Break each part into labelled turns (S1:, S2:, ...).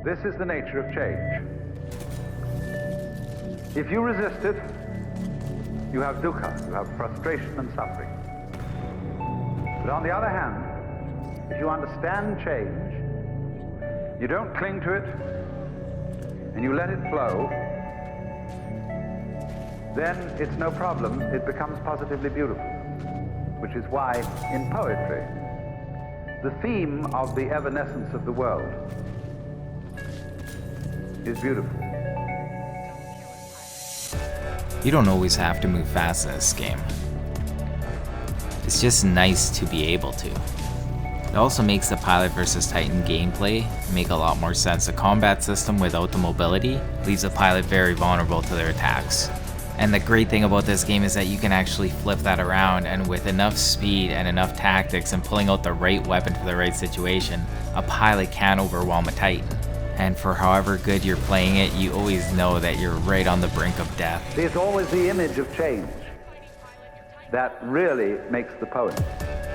S1: This is the nature of change. If you resist it, you have dukkha, you have frustration and suffering. But on the other hand, if you understand change, you don't cling to it, and you let it flow, then it's no problem. It becomes positively beautiful, which is why in poetry, the theme of the evanescence of the world is beautiful.
S2: You don't always have to move fast in this game. It's just nice to be able to. It also makes the Pilot vs. Titan gameplay make a lot more sense. The combat system without the mobility leaves the pilot very vulnerable to their attacks. And the great thing about this game is that you can actually flip that around, and with enough speed and enough tactics and pulling out the right weapon for the right situation, a pilot can overwhelm a Titan. And for however good you're playing it, you always know that you're right on the brink of death.
S1: It's always the image of change that really makes the poem.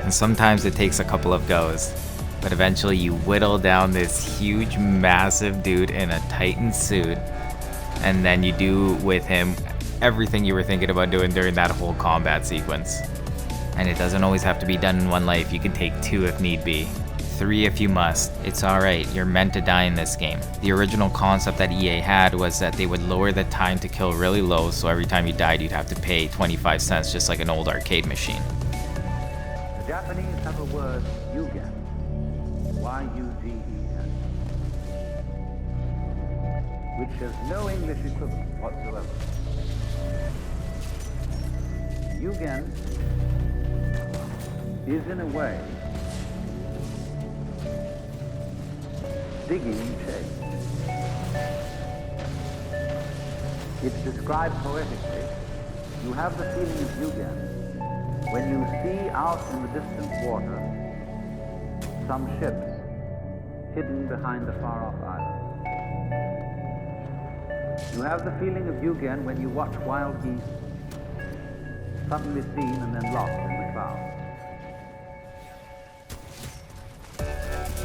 S2: And sometimes it takes a couple of goes, but eventually you whittle down this huge, massive dude in a Titan suit, and then you do with him everything you were thinking about doing during that whole combat sequence. And it doesn't always have to be done in one life. You can take 2 if need be. 3 if you must. It's alright, you're meant to die in this game. The original concept that EA had was that they would lower the time to kill really low, so every time you died you'd have to pay 25 cents, just like an old arcade machine.
S1: The Japanese have a word, yugen, Y-U-G-E-N, which has no English equivalent whatsoever. Yugen is in a way digging change. It's described poetically. You have the feeling of yugen when you see out in the distant water some ships hidden behind a far-off island. You have the feeling of yugen when you watch wild geese suddenly seen and then lost in the clouds.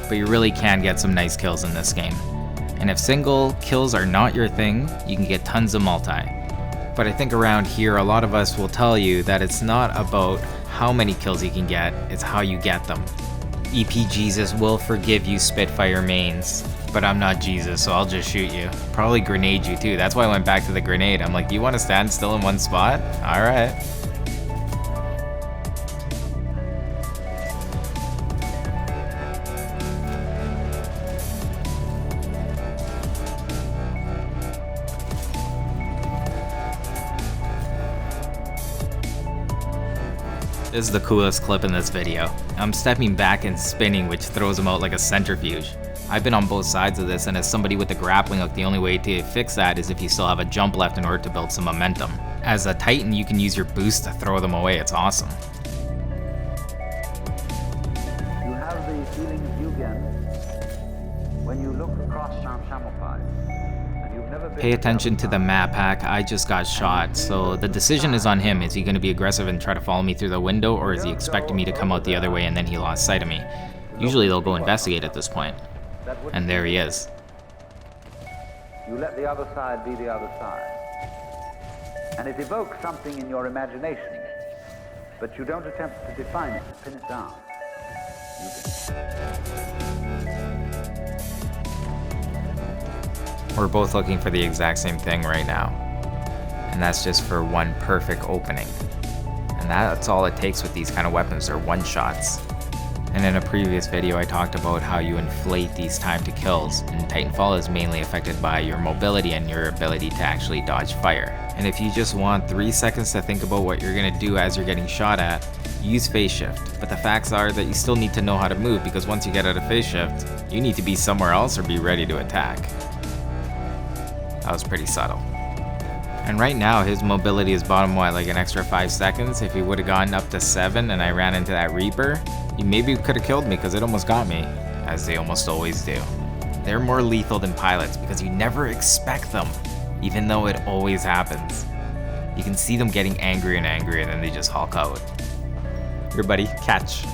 S2: But you really can get some nice kills in this game. And if single kills are not your thing, you can get tons of multi. But I think around here, a lot of us will tell you that it's not about how many kills you can get, it's how you get them. EP Jesus will forgive you Spitfire mains, but I'm not Jesus, so I'll just shoot you. Probably grenade you too. That's why I went back to the grenade. I'm like, do you want to stand still in one spot? Alright. This is the coolest clip in this video. I'm stepping back and spinning, which throws him out like a centrifuge. I've been on both sides of this, and as somebody with the grappling hook, the only way to fix that is if you still have a jump left in order to build some momentum. As a Titan, you can use your boost to throw them away. It's awesome.
S1: You have the feeling of yugen when you look across Mount Tamalpais.
S2: Pay attention to the map hack. I just got shot, so the decision is on him. Is he going to be aggressive and try to follow me through the window, or is he expecting me to come out the other way and then he lost sight of me? Usually they'll go investigate at this point. And there he is.
S1: You let the other side be the other side. And it evokes something in your imagination, but you don't attempt to define it, to pin it down.
S2: We're both looking for the exact same thing right now. And that's just for one perfect opening. And that's all it takes with these kind of weapons, they're one-shots. And in a previous video I talked about how you inflate these time to kills, and Titanfall is mainly affected by your mobility and your ability to actually dodge fire. And if you just want 3 seconds to think about what you're gonna do as you're getting shot at, use phase shift. But the facts are that you still need to know how to move, because once you get out of phase shift, you need to be somewhere else or be ready to attack. That was pretty subtle. And right now his mobility is bottom like an extra 5 seconds. If he would have gotten up to 7 and I ran into that Reaper, he maybe could have killed me because it almost got me, as they almost always do. They're more lethal than pilots because you never expect them, even though it always happens. You can see them getting angrier and angrier, and then they just hulk out. Here buddy, catch.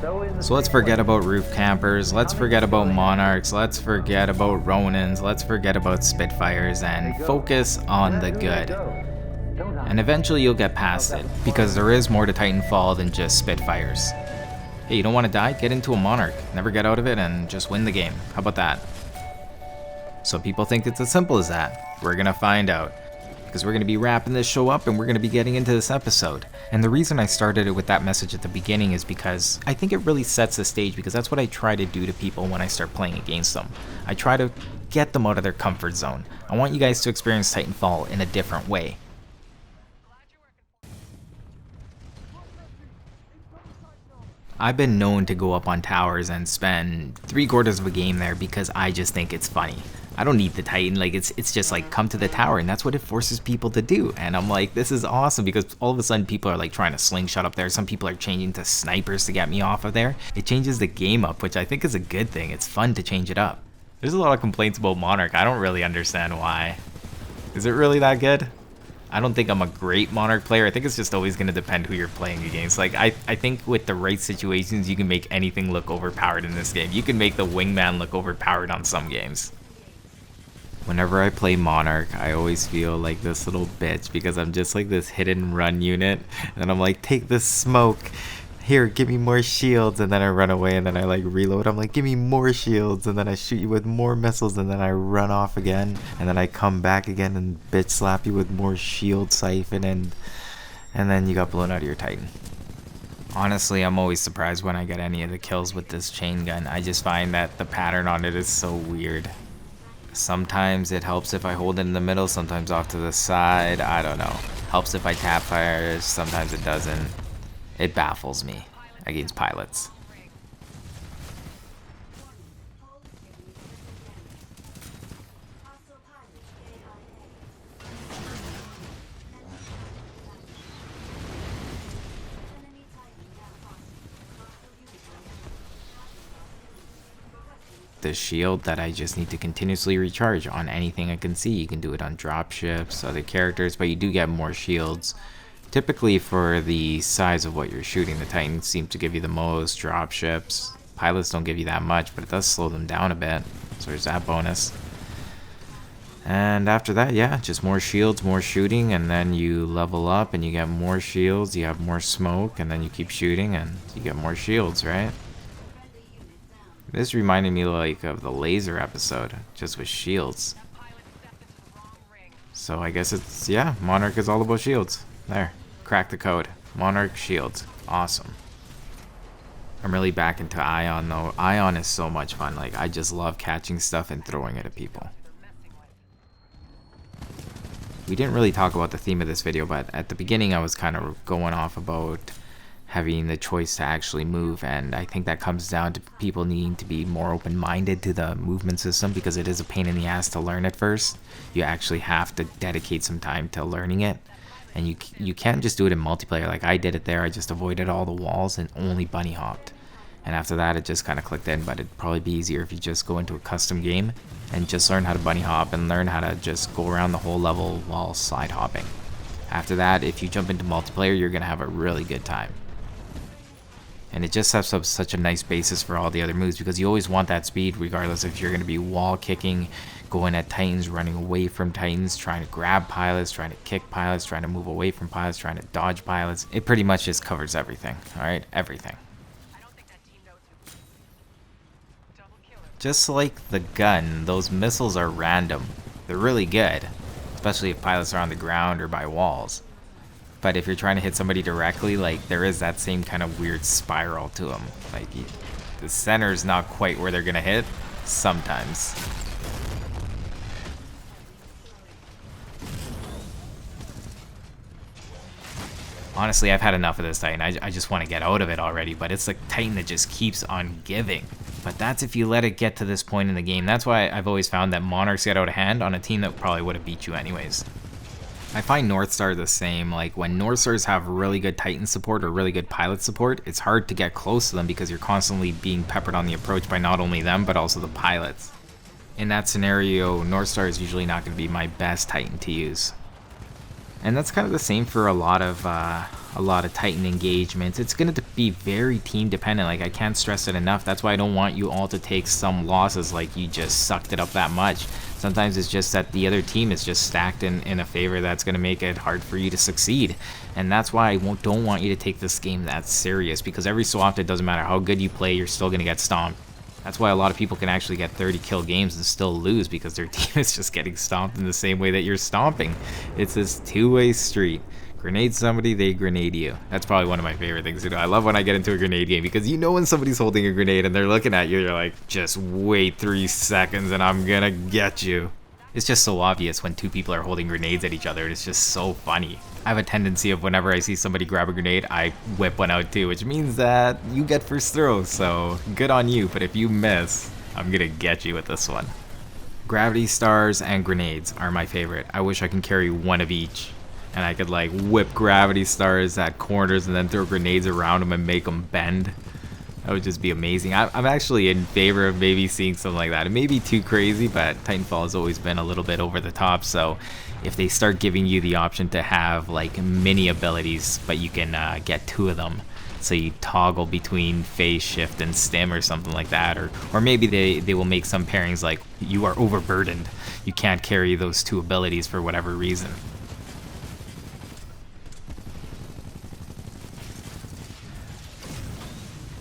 S2: So let's forget about roof campers, let's forget about monarchs, let's forget about Ronins, let's forget about Spitfires, and focus on the good. And eventually you'll get past it, because there is more to Titanfall than just Spitfires. Hey, you don't want to die? Get into a monarch, never get out of it, and just win the game. How about that? So people think it's as simple as that. We're gonna find out. Because we're going to be wrapping this show up and we're going to be getting into this episode. And the reason I started it with that message at the beginning is because I think it really sets the stage, because that's what I try to do to people when I start playing against them. I try to get them out of their comfort zone. I want you guys to experience Titanfall in a different way. I've been known to go up on towers and spend 3/4 of a game there because I just think it's funny. I don't need the Titan, like it's just like come to the tower, and that's what it forces people to do. And I'm like, this is awesome, because all of a sudden people are like trying to slingshot up there. Some people are changing to snipers to get me off of there. It changes the game up, which I think is a good thing. It's fun to change it up. There's a lot of complaints about Monarch. I don't really understand why. Is it really that good? I don't think I'm a great Monarch player. I think it's just always going to depend who you're playing against. Like, I think with the right situations, you can make anything look overpowered in this game. You can make the wingman look overpowered on some games. Whenever I play Monarch, I always feel like this little bitch, because I'm just like this hit and run unit, and I'm like, take this smoke, here, give me more shields, and then I run away, and then I like reload. I'm like, give me more shields, and then I shoot you with more missiles, and then I run off again, and then I come back again and bitch slap you with more shield siphon, and then you got blown out of your Titan. Honestly, I'm always surprised when I get any of the kills with this chain gun. I just find that the pattern on it is so weird. Sometimes it helps if I hold it in the middle, sometimes off to the side, I don't know. Helps if I tap fire, sometimes it doesn't. It baffles me against pilots. The shield that I just need to continuously recharge on anything I can see. You can do it on dropships, other characters, but you do get more shields. Typically for the size of what you're shooting, the Titans seem to give you the most dropships. Pilots don't give you that much, but it does slow them down a bit, so there's that bonus. And after that, yeah, just more shields, more shooting, and then you level up and you get more shields, you have more smoke, and then you keep shooting and you get more shields, right? This reminded me like of the laser episode, just with shields. So I guess it's, yeah, Monarch is all about shields. There, crack the code. Monarch shields, awesome. I'm really back into Ion though. Ion is so much fun. Like, I just love catching stuff and throwing it at people. We didn't really talk about the theme of this video, but at the beginning I was kind of going off about having the choice to actually move, and I think that comes down to people needing to be more open-minded to the movement system, because it is a pain in the ass to learn at first. You actually have to dedicate some time to learning it, and you can't just do it in multiplayer like I did it there. I just avoided all the walls and only bunny hopped, and after that it just kind of clicked in. But it'd probably be easier if you just go into a custom game and just learn how to bunny hop and learn how to just go around the whole level while slide hopping. After that, if you jump into multiplayer, you're gonna have a really good time. And it just sets up such a nice basis for all the other moves, because you always want that speed regardless if you're going to be wall kicking, going at Titans, running away from Titans, trying to grab pilots, trying to kick pilots, trying to move away from pilots, trying to dodge pilots. It pretty much just covers everything, alright? Everything. Just like the gun, those missiles are random. They're really good, especially if pilots are on the ground or by walls. But if you're trying to hit somebody directly, like, there is that same kind of weird spiral to them. Like, the center is not quite where they're gonna hit sometimes. Honestly, I've had enough of this Titan. I just want to get out of it already, but it's a Titan that just keeps on giving. But that's if you let it get to this point in the game. That's why I've always found that Monarchs get out of hand on a team that probably would have beat you anyways. I find Northstar the same. Like, when Northstars have really good Titan support or really good pilot support, it's hard to get close to them because you're constantly being peppered on the approach by not only them, but also the pilots. In that scenario, Northstar is usually not going to be my best Titan to use. And that's kind of the same for a lot of a lot of Titan engagements. It's going to be very team dependent. Like, I can't stress it enough. That's why I don't want you all to take some losses like you just sucked it up that much. Sometimes it's just that the other team is just stacked in a favor that's going to make it hard for you to succeed. And that's why I don't want you to take this game that serious, because every so often, it doesn't matter how good you play, you're still going to get stomped. That's why a lot of people can actually get 30 kill games and still lose, because their team is just getting stomped in the same way that you're stomping. It's this two-way street. Grenade somebody, they grenade you. That's probably one of my favorite things to do. I love when I get into a grenade game, because you know when somebody's holding a grenade and they're looking at you, you're like, just wait 3 seconds and I'm gonna get you. It's just so obvious when two people are holding grenades at each other. It's just so funny. I have a tendency of whenever I see somebody grab a grenade, I whip one out too, which means that you get first throw, so good on you. But if you miss, I'm gonna get you with this one. Gravity stars and grenades are my favorite. I wish I can carry one of each, and I could like whip gravity stars at corners and then throw grenades around them and make them bend. That would just be amazing. I'm actually in favor of maybe seeing something like that. It may be too crazy, but Titanfall has always been a little bit over the top, so if they start giving you the option to have like mini abilities, but you can get 2 of them, so you toggle between phase shift and stim or something like that, or maybe they will make some pairings like you are overburdened. You can't carry those 2 abilities for whatever reason.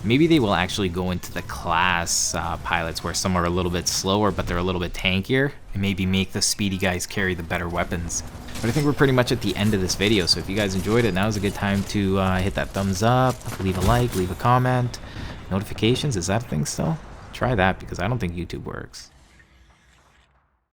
S2: Maybe they will actually go into the class pilots where some are a little bit slower, but they're a little bit tankier, and maybe make the speedy guys carry the better weapons. But I think we're pretty much at the end of this video, so if you guys enjoyed it, now's a good time to hit that thumbs up, leave a like, leave a comment. Notifications, is that a thing still? Try that, because I don't think YouTube works.